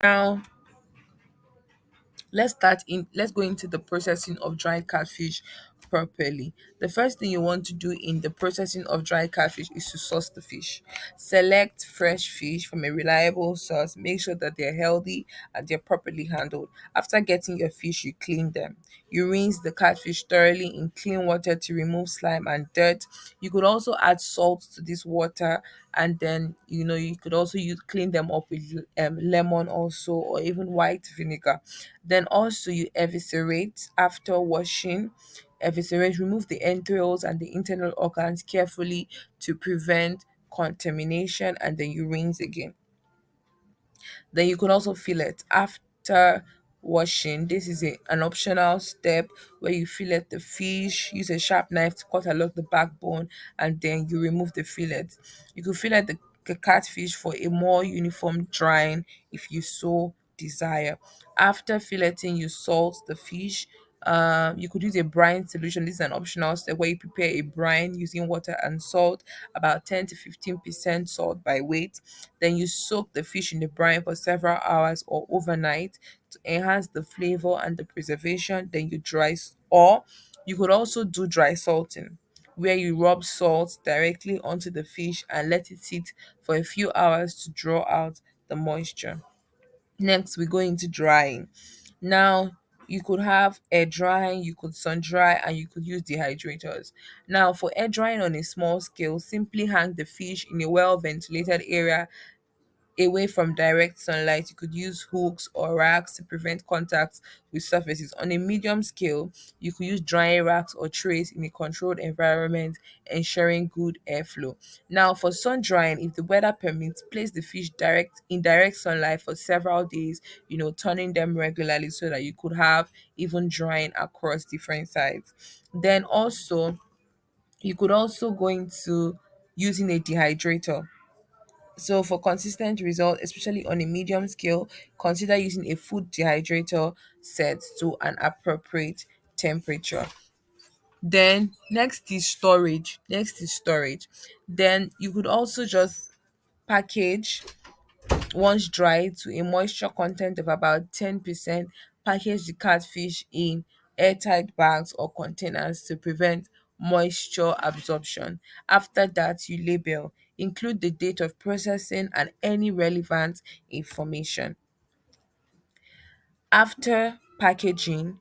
Now let's go into the processing of dried catfish properly. The first thing you want to do in the processing of dried catfish is to source the fish. Select fresh fish from a reliable source. Make sure that they're healthy and they're properly handled. After getting your fish, you clean them. You rinse the catfish thoroughly in clean water to remove slime and dirt. You could also add salt to this water, and then you could also use clean them up with lemon also, or even white vinegar. Then also you eviscerate after washing. Eviscerate, remove the entrails and the internal organs carefully to prevent contamination, and then you rinse again. Then you could also fillet after washing. This is an optional step where you fillet the fish. Use a sharp knife to cut along the backbone, and then you remove the fillet. You could fillet the catfish for a more uniform drying if you so desire. After filleting, you salt the fish. You could use a brine solution. This is an optional step where you prepare a brine using water and salt, about 10 to 15% salt by weight. Then you soak the fish in the brine for several hours or overnight to enhance the flavor and the preservation. Then you or you could also do dry salting, where you rub salt directly onto the fish and let it sit for a few hours to draw out the moisture. Next, we go into drying. Now, you could have air drying, you could sun dry, and you could use dehydrators. Now, for air drying on a small scale, simply hang the fish in a well ventilated area away from direct sunlight. You could use hooks or racks to prevent contact with surfaces. On a medium scale, you could use drying racks or trays in a controlled environment, ensuring good airflow. Now, for sun drying, if the weather permits, place the fish direct sunlight for several days, turning them regularly so that you could have even drying across different sides. Then also, you could also go into using a dehydrator. So for consistent result, especially on a medium scale, consider using a food dehydrator set to an appropriate temperature. Then next is storage. Then you could also just package once dried to a moisture content of about 10%. Package the catfish in airtight bags or containers to prevent moisture absorption. After that, you label. Include the date of processing and any relevant information. After packaging,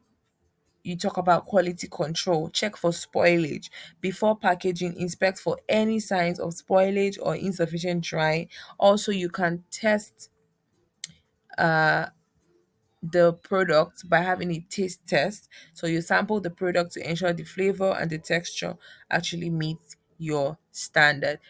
you talk about quality control. Check for spoilage. Before packaging, inspect for any signs of spoilage or insufficient drying. Also, you can test the product by having a taste test. So you sample the product to ensure the flavor and the texture actually meet your standard.